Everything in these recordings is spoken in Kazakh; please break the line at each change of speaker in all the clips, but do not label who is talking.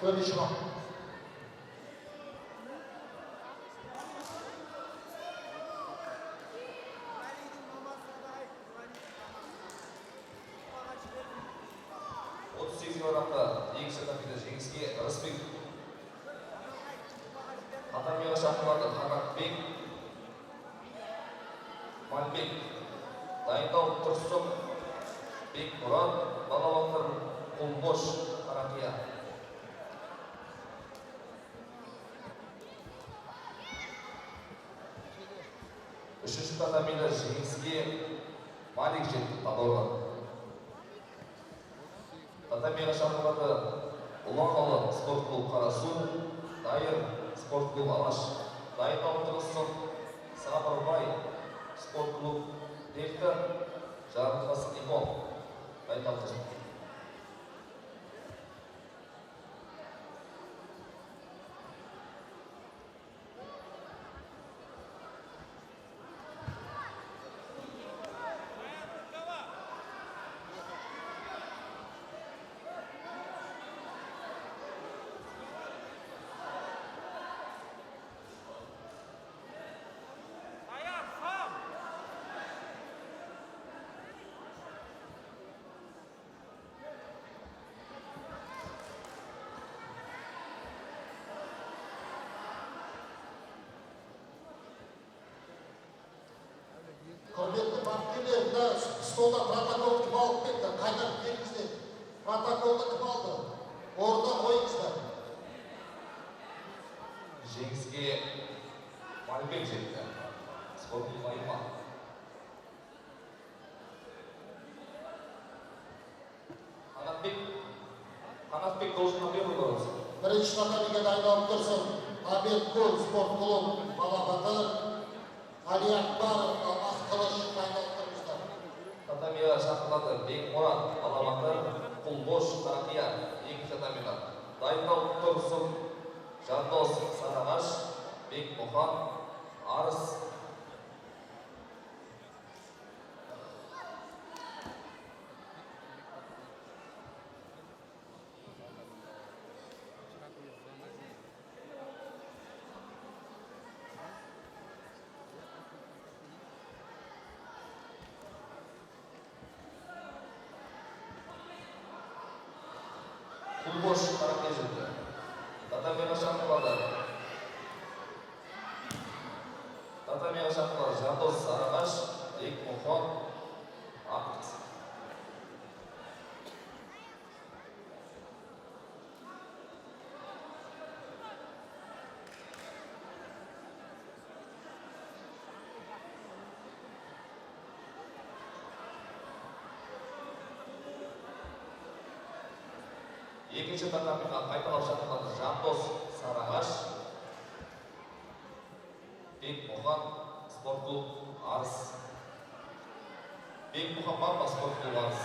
Төртінші раунд.
раундта екінші этапта жеңіске Рысбек Қатамиға шақырылады. Қанатбек Мальбек дайындау Тұрсық Бекмұрат балуандар Құлбош Қарақия. Үшінші татамида жеңіске Малик жетті Талдықорған. Татамиға шақырылады Ұлағалы спорт клуб Қарасу, Дайыр спорт клуб Алаш. Дайындау Тұрсық Сабырбай спорт клуб Дельта, жарылғасы Имон. Дайындау Тұрсық.
Құрметті бапкерлер, столда протокол кім алып кетті, қайтарып келіңіздер. Протоколды кім алды? Орнына қойыңыздар.
Жеңіске Мальбек жетті. Спорт клуб Айман. Қанатбек должен объявить.
Бірінші татамиге дайындалып тұрсын. Абедкөл спорт клуб Балабатыр, Али Акбаров, Алмас Қылыш дайындалып тұрыңыздар.
Татамиға шақырылады Бекмұрат Балабатыр, Құлбош Қарақия. Екінші татамиға дайындалып тұрсын. Жандос Сарағаш, Бекмұхан, Арыс. Құлбош Қарақия жетті. Татамиға шақырылады. Жандос Сарағаш, Бекмұхан, Ақыз. Екінші татамиға қайталап шақырылады Жандос Сарағаш, Бекмұхан, спорт клуб Арыс. Бекмұхан бар ма спорт клуб Арыс?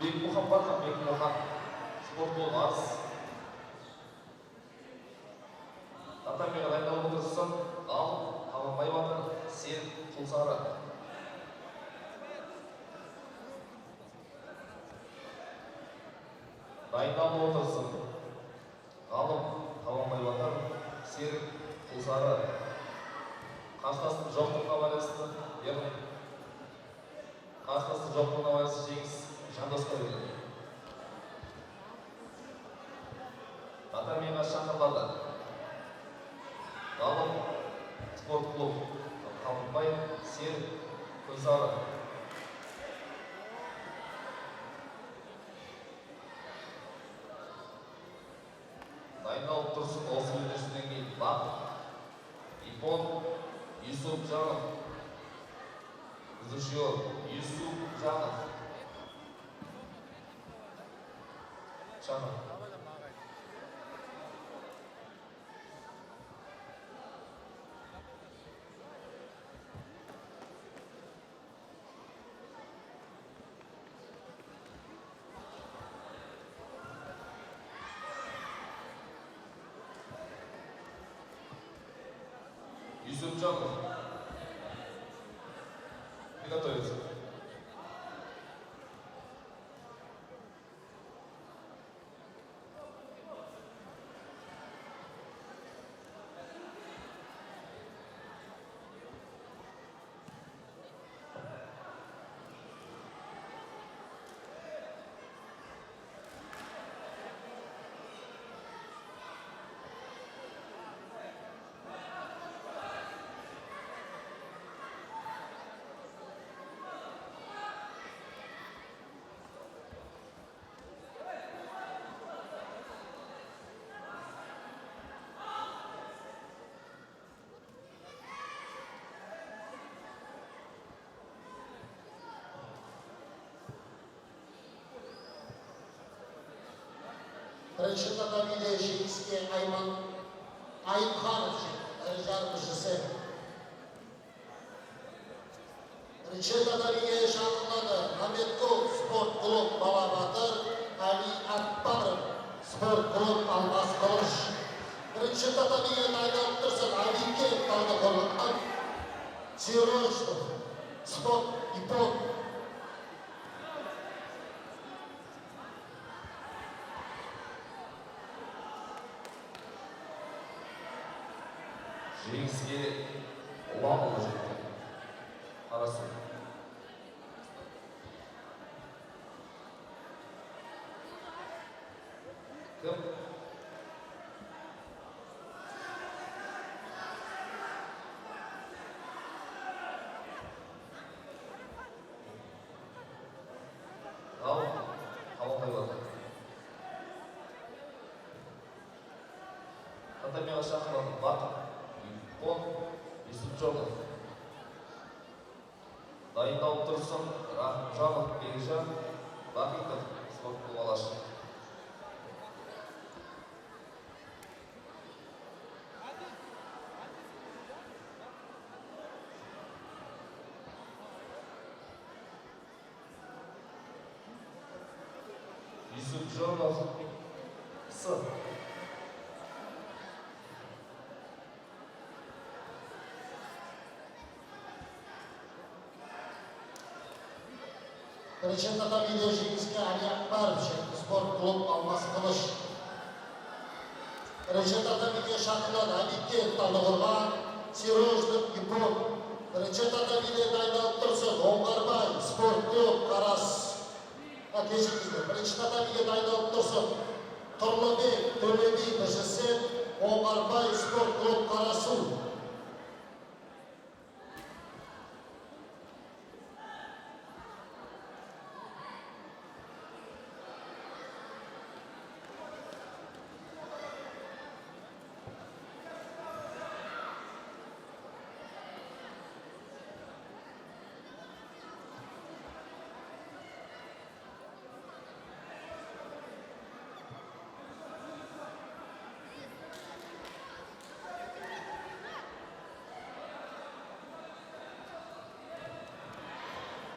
Бекмұхан бар ма? Бекмұхан спорт клуб Арыс. Татамиға дайындалып отырсын. Ал Қабанбай Батыр, Серік Құлсары. Дайындалып отырсын. Ғалым Қабанбай Батыр, Серік Құлсары. Қарсыластың жоқтығына байланысты, қарсыластың жоқтығына байланысты жеңіс Жандосқа берілді. Татамиға шақырылады. Ғалым спорт клуб Қабанбай, Серік Құлсары. Дайындалып тұрсын. Осы өтесінен кейін Бақыт Ипон, Юсуп Жанов. Юсуп Жанов. жаңа. Юсупжанов. Приготовиться.
Бірінші татамиде жеңіске Айымханов жетті, жарғышысы. Бірінші татамиге шақырылады Аметкул спорт клуб Бала Батыр, Али Акбаров спорт клуб Алмас Қылыш. Бірінші татамиге дайындалып тұрсын Абике Талдықорған, Сирождов спорт Ипон.
Жеңіске Ұланұлы жетті. Арасы. Кім? Ал, қабылдайлады. Татамиға шақырылады Бақыт. Юсупжанов. Дайындалып тұрсын Рахымжанов Бекжан Бақитов спорт клубы алашы. Юсупжанов С.
Бірінші татамиде жеңіске Али Акбаров жетті, спорт клуб Алмас Қылыш. Бірінші татамиде шақырылады Абике Талдықорған, Сирождов Ипон. Бірінші татамиде дайындалып тұрсын Оңғарбай спорт клуб Қарас. Кешіріңіздер, бірінші татамиде дайындалып тұрсын Тұрлыбек Төлеби БЖС, Оңғарбай спорт клуб Қарасу.